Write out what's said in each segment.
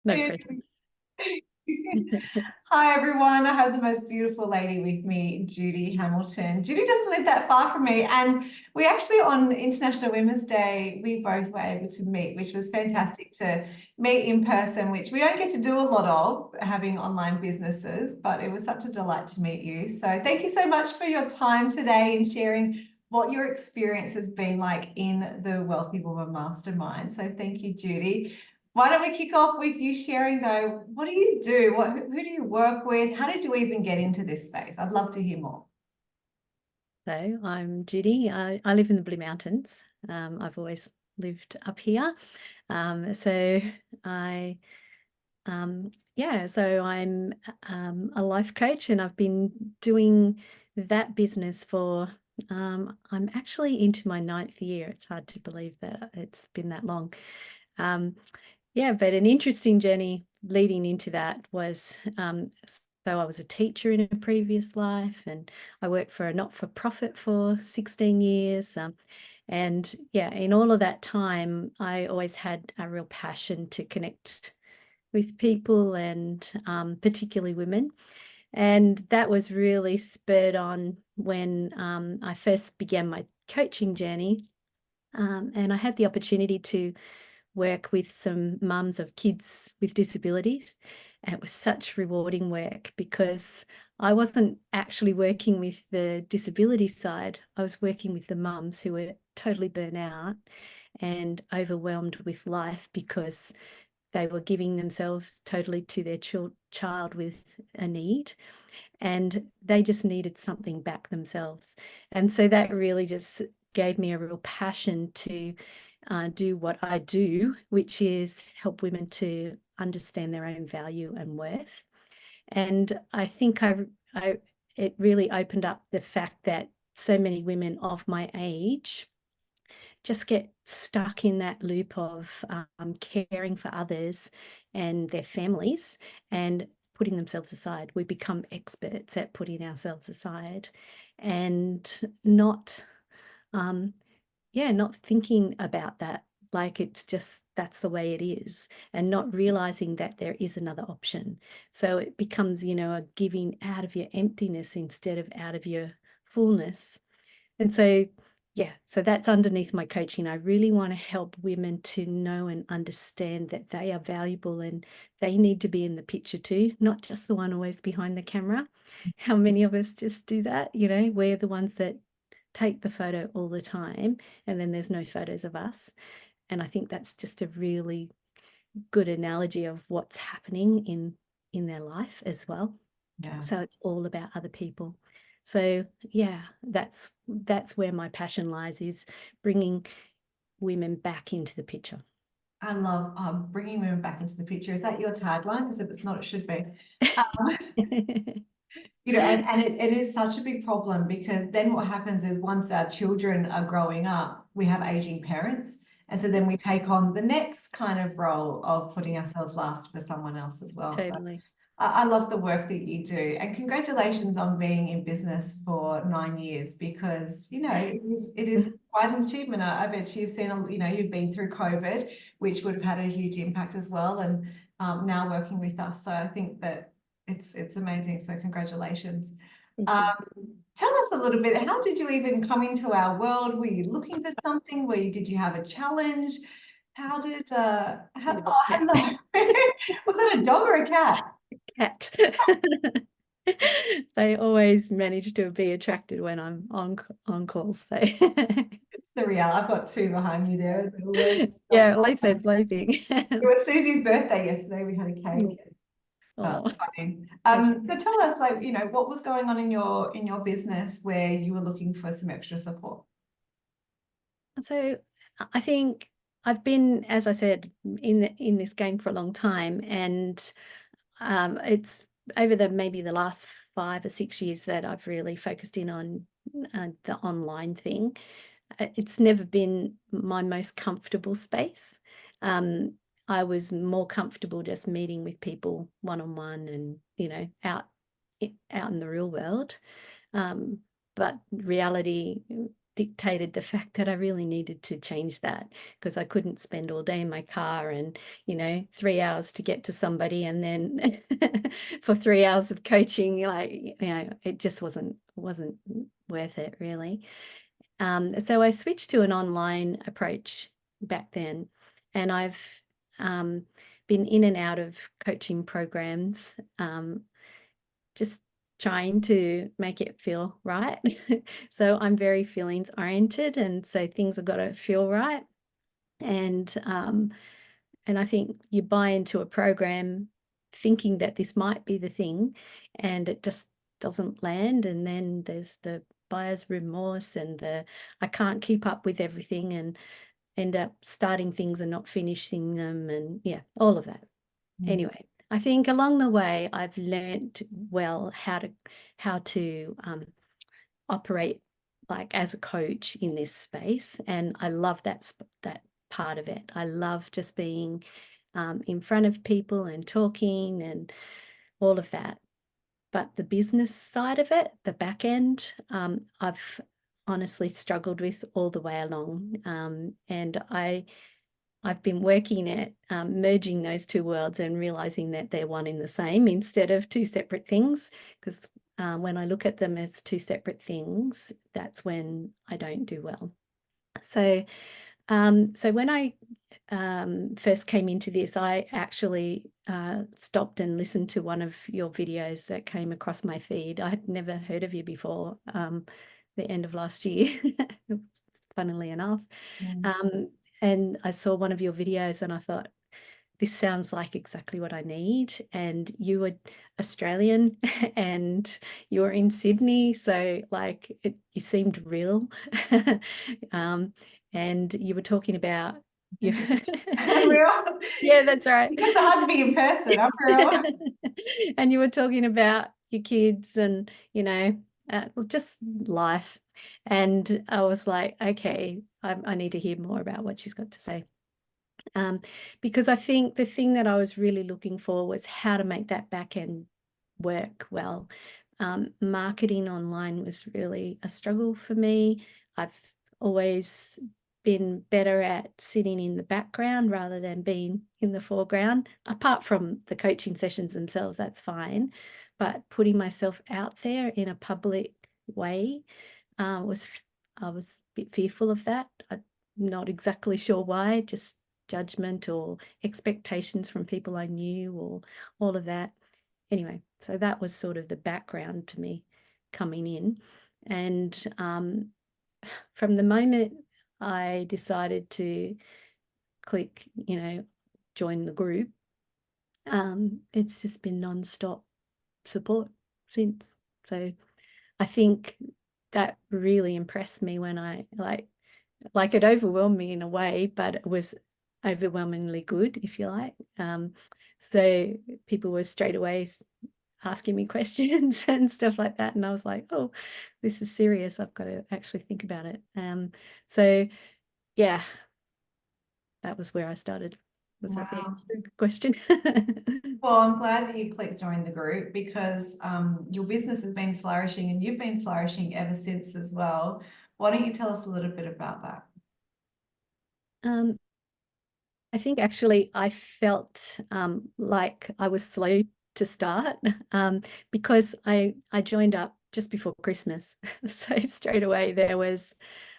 No pressure. Hi everyone, I have the most beautiful lady with me, Judy Hamilton. Judy doesn't live that far from me, and we actually on International Women's Day, we both were able to meet, which was fantastic to meet in person, which we don't get to do a lot of having online businesses, but it was such a delight to meet you. So thank you so much for your time today and sharing what your experience has been like in the Wealthy Woman Mastermind. So thank you, Judy. Why don't we kick off with you sharing though, what do you do? Who do you work with? How did you even get into this space? I'd love to hear more. So I'm Judy. I live in the Blue Mountains. I've always lived up here. So I, so I'm a life coach, and I've been doing that business for, I'm actually into my 9th year. It's hard to believe that it's been that long. But an interesting journey leading into that was, so I was a teacher in a previous life, and I worked for a not-for-profit for 16 years. In all of that time, I always had a real passion to connect with people, and particularly women. And that was really spurred on when I first began my coaching journey. And I had the opportunity to work with some mums of kids with disabilities. And it was such rewarding work because I wasn't actually working with the disability side. I was working with the mums who were totally burnt out and overwhelmed with life because they were giving themselves totally to their child with a need, and they just needed something back themselves. And so that really just gave me a real passion to do what I do, which is help women to understand their own value and worth. And I think it really opened up the fact that so many women of my age just get stuck in that loop of caring for others and their families and putting themselves aside. We become experts at putting ourselves aside and not not thinking about that, like it's just that's the way it is, and not realizing that there is another option. So it becomes, a giving out of your emptiness instead of out of your fullness. And so that's underneath my coaching. I really want to help women to know and understand that they are valuable and they need to be in the picture too, not just the one always behind the camera. How many of us just do that? We're the ones that take the photo all the time, and then there's no photos of us. And I think that's just a really good analogy of what's happening in their life as well. Yeah. So it's all about other people. So that's where my passion lies, is bringing women back into the picture. I love bringing women back into the picture. Is that your tagline? Because if it's not, it should be. Um, and it is such a big problem because then what happens is once our children are growing up, we have aging parents. And so then we take on the next kind of role of putting ourselves last for someone else as well. So Totally. I love the work that you do, and congratulations on being in business for 9 years because it is quite an achievement. I bet you've seen you've been through COVID, which would have had a huge impact as well, and now working with us. So I think that it's amazing. So congratulations. Thank Um, you. Tell us a little bit. How did you even come into our world? Were you looking for something? Did you have a challenge? How did Bit how, of a oh, cat. hello. Was that a dog or a cat? Cat. They always manage to be attracted when I'm on calls. So It's the reality. I've got two behind you there. yeah, at least they're sleeping. It was Susie's birthday yesterday. We had a cake. Oh, That's funny. okay. So tell us, what was going on in your business where you were looking for some extra support? So I think I've been, as I said, in this game for a long time, and it's over maybe the last 5 or 6 years that I've really focused in on the online thing. It's never been my most comfortable space. Um, I was more comfortable just meeting with people one-on-one and, out in the real world. But reality dictated the fact that I really needed to change that, because I couldn't spend all day in my car and, 3 hours to get to somebody, and then for 3 hours of coaching, it just wasn't worth it, really. So I switched to an online approach back then, and I've been in and out of coaching programs, just trying to make it feel right. So I'm very feelings oriented, and so things have got to feel right. And I think you buy into a program thinking that this might be the thing, and it just doesn't land. And then there's the buyer's remorse and the I can't keep up with everything, and end up starting things and not finishing them, and yeah, all of that. Anyway, I think along the way I've learned well how to operate like as a coach in this space, and I love that part of it. I love just being in front of people and talking and all of that. But the business side of it, the back end, I've honestly struggled with all the way along, and I've been working at merging those two worlds and realizing that they're one and the same instead of two separate things. Because when I look at them as two separate things, that's when I don't do well. So, so when I first came into this, I actually stopped and listened to one of your videos that came across my feed. I had never heard of you before, the end of last year, funnily enough. And I saw one of your videos and I thought, this sounds like exactly what I need. And you were Australian and you were in Sydney. So like you seemed real. And you were talking about you. Real? Yeah, that's right. You get to hug me in person. I'm real. And you were talking about your kids and, just life. And I was like, okay, I need to hear more about what she's got to say. Because I think the thing that I was really looking for was how to make that back end work well. Marketing online was really a struggle for me. I've always been better at sitting in the background rather than being in the foreground. Apart from the coaching sessions themselves, that's fine. But putting myself out there in a public way I was a bit fearful of that. I'm not exactly sure why, just judgment or expectations from people I knew or all of that. Anyway, so that was sort of the background to me coming in. And from the moment I decided to click, join the group, it's just been non-stop support since. So I think that really impressed me when I like it overwhelmed me in a way, but it was overwhelmingly good, if you like. So people were straight away asking me questions and stuff like that. And I was like, oh, this is serious. I've got to actually think about it. So yeah, that was where I started. Was that the Wow. answer to the question? Well, I'm glad that you clicked join the group because your business has been flourishing and you've been flourishing ever since as well. Why don't you tell us a little bit about that? I think actually I felt like I was slow to start because I joined up just before Christmas. So straight away there was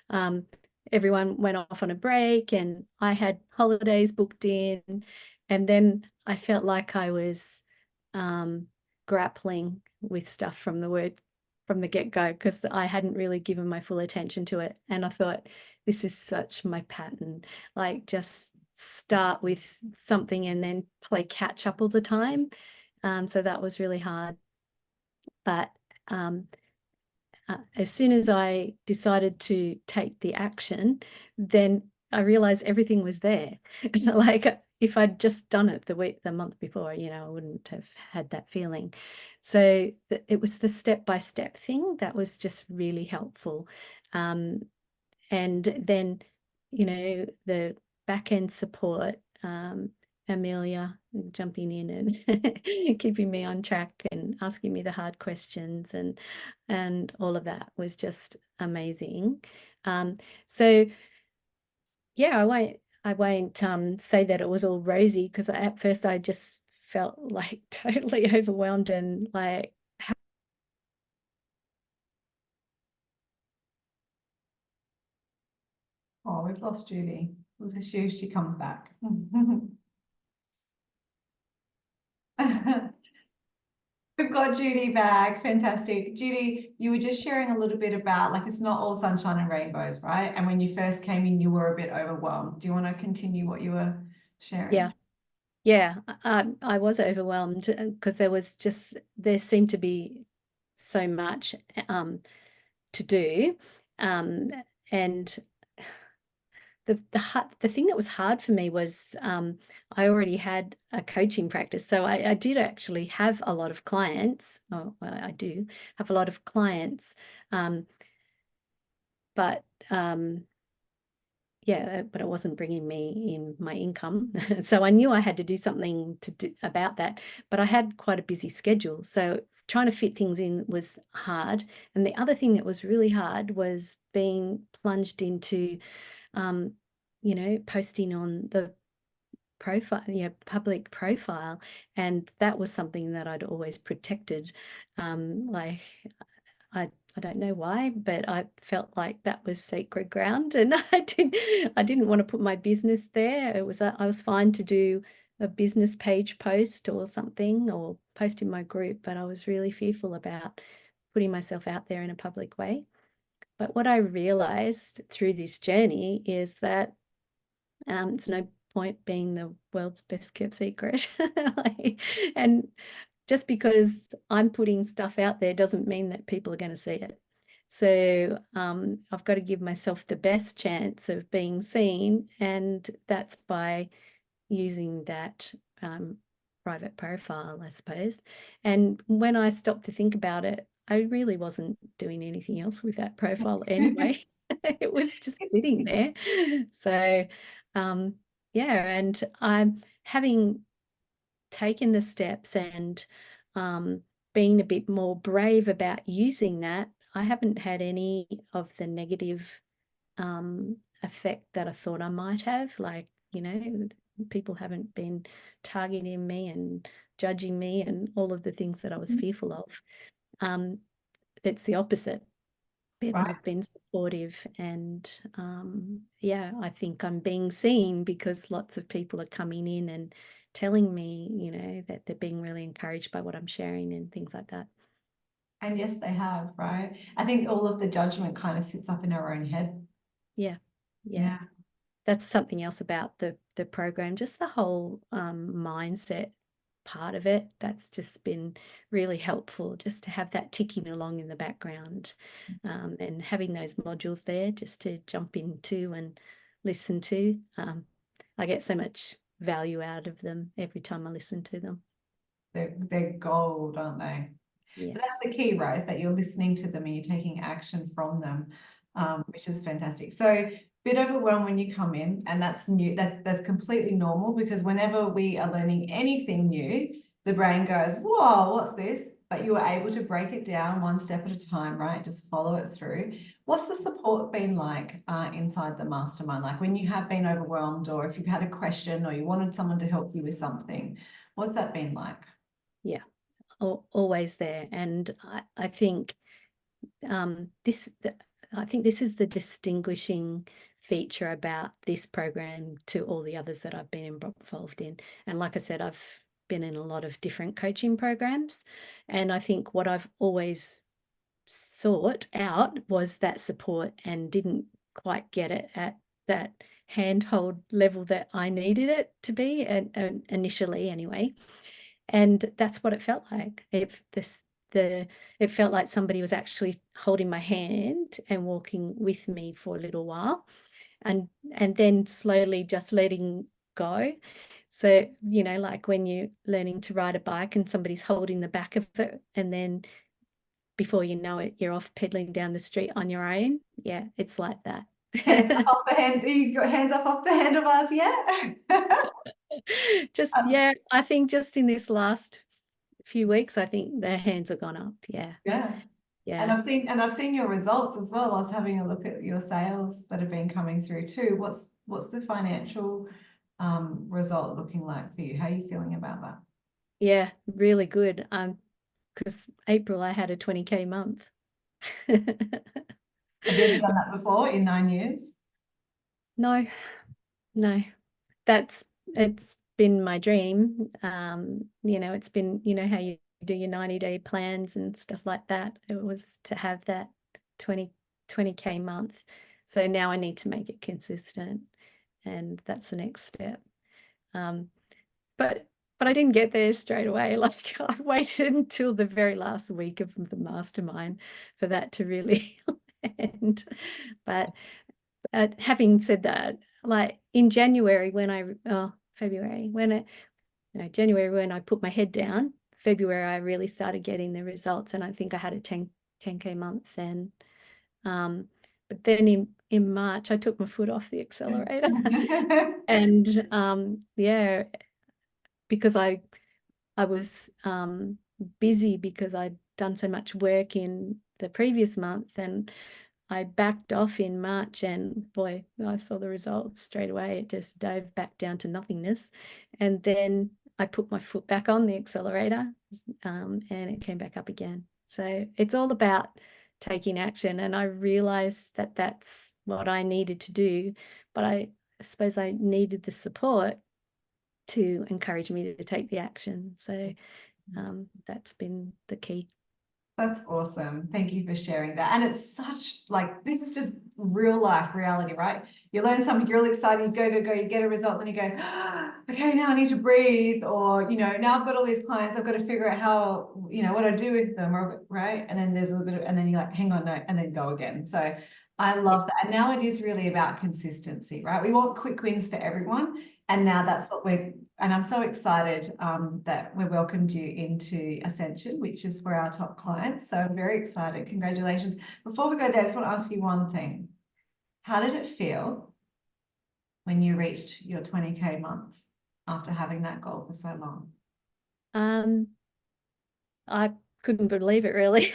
um, everyone went off on a break and I had holidays booked in. And then I felt like I was grappling with stuff from the get-go because I hadn't really given my full attention to it. And I thought, this is such my pattern, like just start with something and then play catch up all the time. So that was really hard. But as soon as I decided to take the action, then I realized everything was there. Like if I'd just done it the month before, I wouldn't have had that feeling. So it was the step-by-step thing that was just really helpful. And then, the back end support, Amelia jumping in and keeping me on track and asking me the hard questions, and all of that was just amazing. So yeah, I won't say that it was all rosy, because at first I just felt like totally overwhelmed and like, Oh, we've lost Judy. We'll just see if she comes back. We've got Judy back. Fantastic. Judy, you were just sharing a little bit about, like, it's not all sunshine and rainbows, right? And when you first came in, you were a bit overwhelmed. Do you want to continue what you were sharing? yeah, I was overwhelmed, because there seemed to be so much to do, and the thing that was hard for me was, I already had a coaching practice, so I did actually have a lot of clients. Oh, well, I do have a lot of clients, but yeah, but it wasn't bringing me in my income. So I knew I had to do something about that, but I had quite a busy schedule. So trying to fit things in was hard. And the other thing that was really hard was being plunged into, um, posting on the profile, public profile. And that was something that I'd always protected. Like, I don't know why, but I felt like that was sacred ground, and I didn't want to put my business there. I was fine to do a business page post or something, or post in my group, but I was really fearful about putting myself out there in a public way. But what I realized through this journey is that, it's no point being the world's best kept secret. And just because I'm putting stuff out there doesn't mean that people are going to see it. So I've got to give myself the best chance of being seen, and that's by using that private profile, I suppose. And when I stopped to think about it, I really wasn't doing anything else with that profile anyway. It was just sitting there. So yeah, and I'm having taken the steps and being a bit more brave about using that, I haven't had any of the negative effect that I thought I might have. Like, people haven't been targeting me and judging me and all of the things that I was fearful of. It's the opposite. People Right. have been supportive, and yeah, I think I'm being seen because lots of people are coming in and telling me, that they're being really encouraged by what I'm sharing and things like that. And yes, they have, right? I think all of the judgment kind of sits up in our own head. Yeah, yeah. Yeah. That's something else about the program, just the whole mindset part of it. That's just been really helpful, just to have that ticking along in the background, and having those modules there just to jump into and listen to. I get so much value out of them every time I listen to them. They're gold, aren't they? Yeah. So that's the key, right? Is that you're listening to them and you're taking action from them, which is fantastic. So bit overwhelmed when you come in, and that's new. That's completely normal, because whenever we are learning anything new, the brain goes, "Whoa, what's this?" But you are able to break it down one step at a time, right? Just follow it through. What's the support been like inside the mastermind? Like when you have been overwhelmed, or if you've had a question, or you wanted someone to help you with something, what's that been like? Yeah. Always there. And I think I think this is the distinguishing feature about this program to all the others that I've been involved in. And like I said, I've been in a lot of different coaching programs, and I think what I've always sought out was that support, and didn't quite get it at that handhold level that I needed it to be, and initially anyway. And that's what it felt like. It felt like somebody was actually holding my hand and walking with me for a little while, and then slowly just letting go. So, like when you're learning to ride a bike and somebody's holding the back of it, and then before you know it, you're off pedaling down the street on your own. Yeah, it's like that. Hands up off the hand. You got hands up off the handlebars yet? Just, yeah, I think just in this last few weeks, I think their hands have gone up. Yeah. Yeah. And Yeah. I've seen your results as well. I was having a look at your sales that have been coming through too. What's the financial result looking like for you? How are you feeling about that? Yeah. Really good. Because April I had a 20K month. Have you ever done that before in 9 years? No, no. That's it's been my dream. It's been, how you do your 90-day plans and stuff like that. It was to have that 20K month. So now I need to make it consistent, and that's the next step. Um, but I didn't get there straight away. Like, I waited until the very last week of the mastermind for that to really end. But having said that, like in January February, January when I put my head down, February I really started getting the results, and I think I had a 10K month then. But then in March I took my foot off the accelerator, and yeah, because I was busy because I'd done so much work in the previous month, and I backed off in March, and boy, I saw the results straight away. It just dove back down to nothingness. And then I put my foot back on the accelerator, and it came back up again. So it's all about taking action. And I realized that that's what I needed to do. But I suppose I needed the support to encourage me to take the action. So that's been the key. That's awesome. Thank you for sharing that. And it's such like this is just real life reality, right? You learn something, you're really excited, you go, you get a result, then you go, okay, now I need to breathe, or now I've got all these clients, I've got to figure out how, what I do with them, or right? And then there's a little bit of, and then you're like, hang on, no, and then go again. So I Yeah. love that. And now it is really about consistency, right? We want quick wins for everyone. And now that's what and I'm so excited that we welcomed you into Ascension, which is for our top clients. So I'm very excited. Congratulations. Before we go there, I just want to ask you one thing. How did it feel when you reached your 20K month after having that goal for so long? Um, I couldn't believe it, really.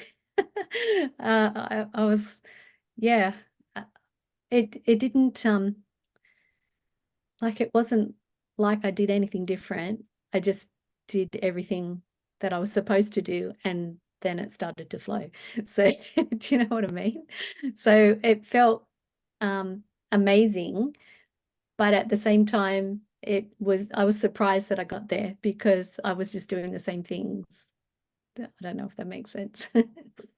I was, yeah. It didn't like, it wasn't like I did anything different. I just did everything that I was supposed to do, and then it started to flow. So do you know what I mean? So it felt amazing, but at the same time, I was surprised that I got there because I was just doing the same things. I don't know if that makes sense.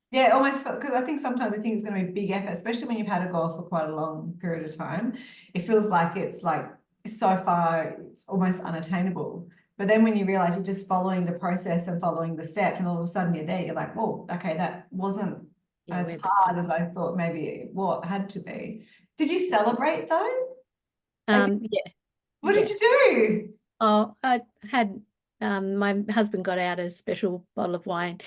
Yeah, it almost felt because I think sometimes we think it's going to be a big effort, especially when you've had a goal for quite a long period of time. It feels like it's so far, it's almost unattainable. But then when you realize you're just following the process and following the steps, and all of a sudden you're there, you're like, whoa, okay, that wasn't Yeah, as we're back. hard as I thought maybe it had to be. Did you celebrate though? Like, Yeah, what did yeah. you do? Oh, I had my husband got out a special bottle of wine.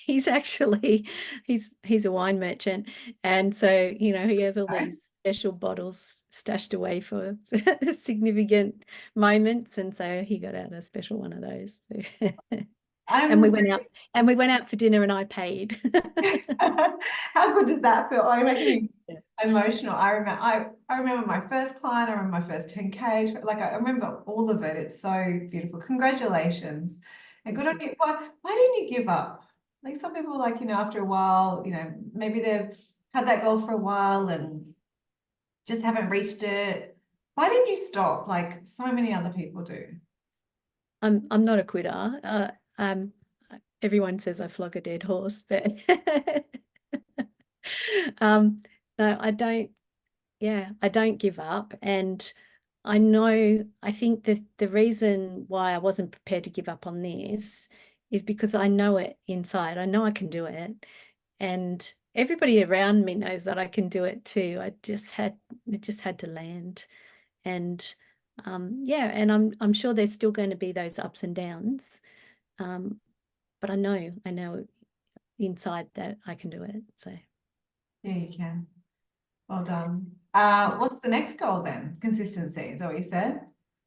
He's actually he's a wine merchant, and so he has all these special bottles stashed away for significant moments, and so he got out a special one of those. And we I'm went out and we went out for dinner, and I paid. How good does that feel? Oh, you're making me Yeah. emotional. I remember my first client, I remember my first 10K, like I remember all of it. It's so beautiful. Congratulations. And good Thank on you. you. Why didn't you give up? Like some people like, after a while, maybe they've had that goal for a while and just haven't reached it. Why didn't you stop like so many other people do? I'm not a quitter. Um, Everyone says I flog a dead horse, but um, no, I don't. Yeah, I don't give up, and I think that the reason why I wasn't prepared to give up on this is because I know it inside. I know I can do it, and everybody around me knows that I can do it too. It just had to land, and yeah, and I'm sure there's still going to be those ups and downs. Um, but I know inside that I can do it. So Yeah, you can. Well done. yeah, What's the next goal then? Consistency, is that what you said?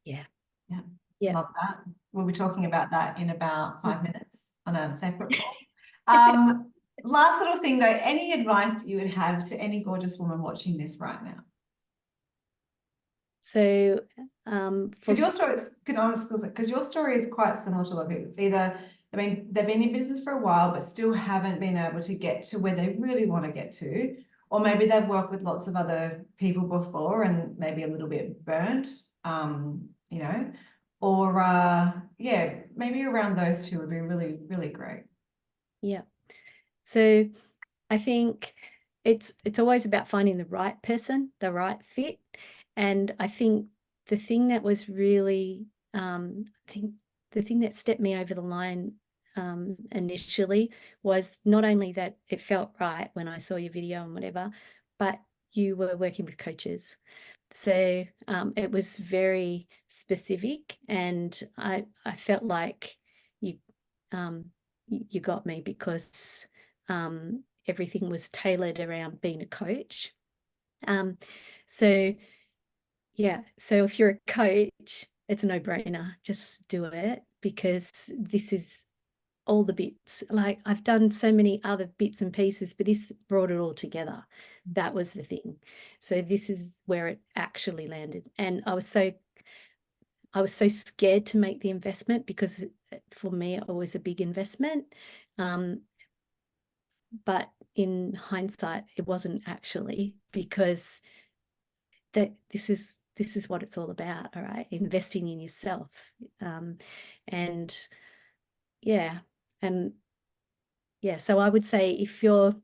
yeah, Yeah, yeah. love that. We'll be talking about that in about 5 minutes. on a separate call. Last little thing though, any advice that you would have to any gorgeous woman watching this right now? So because your story is, because your story is quite similar to a lot of people. It's either, I mean, they've been in business for a while, but still haven't been able to get to where they really want to get to, or maybe they've worked with lots of other people before and maybe a little bit burnt, you know, or yeah, maybe around those two would be really, really great. yeah. So I think it's always about finding the right person, the right fit. And I think the thing that was really, I think the thing that stepped me over the line initially was not only that it felt right when I saw your video and whatever, but you were working with coaches. So it was very specific, and I felt like you you got me because everything was tailored around being a coach. So yeah, so if you're a coach, it's a no-brainer. Just do it, because this is all the bits. Like, I've done so many other bits and pieces, but this brought it all together. That was the thing. So this is where it actually landed. And I was so scared to make the investment, because for me it was a big investment. But in hindsight, it wasn't actually, because this is what it's all about. All right, investing in yourself. And yeah, and yeah, so I would say, if you're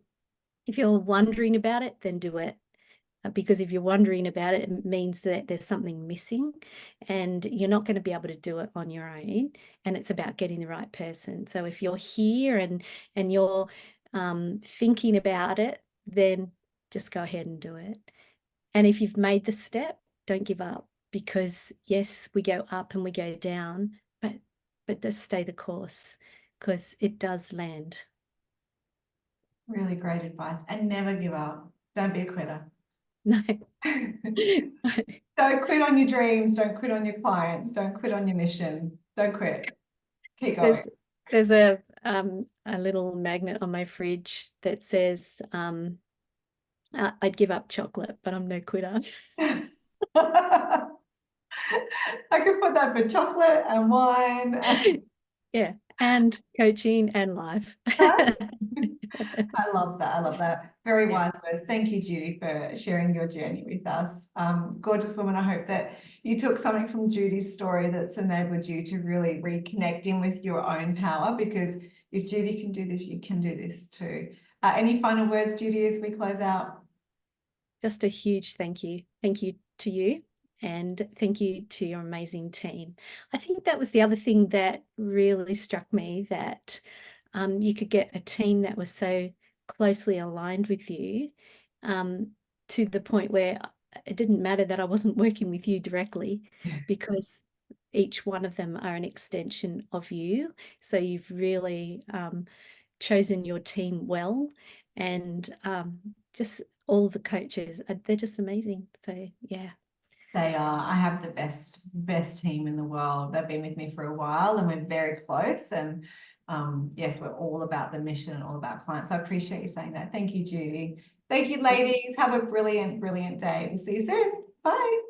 wondering about it, then do it. Because if you're wondering about it, it means that there's something missing, and you're not going to be able to do it on your own. And it's about getting the right person. So if you're here and you're thinking about it, then just go ahead and do it. And if you've made the step, don't give up, because yes, we go up and we go down, but just stay the course, because it does land. Really great advice. And never give up. Don't be a quitter. No. Don't quit on your dreams. Don't quit on your clients. Don't quit on your mission. Don't quit. Keep going. There's a little magnet on my fridge that says, I'd give up chocolate, but I'm no quitter. I could put that for chocolate and wine. Yeah, and coaching and life. I love that. I love that. Very Yeah. wise word. Thank you, Judy, for sharing your journey with us. Gorgeous woman. I hope that you took something from Judy's story that's enabled you to really reconnect in with your own power, because if Judy can do this, you can do this too. Any final words, Judy, as we close out? Just a huge thank you. Thank you to you, and thank you to your amazing team. I think that was the other thing that really struck me, that you could get a team that was so closely aligned with you, to the point where it didn't matter that I wasn't working with you directly, because each one of them are an extension of you. So you've really chosen your team well, and just all the coaches, they're just amazing. So yeah. They are. I have the best team in the world. They've been with me for a while and we're very close. And yes, we're all about the mission and all about clients. So I appreciate you saying that. Thank you, Judy. Thank you, ladies. Have a brilliant, brilliant day. We'll see you soon. Bye.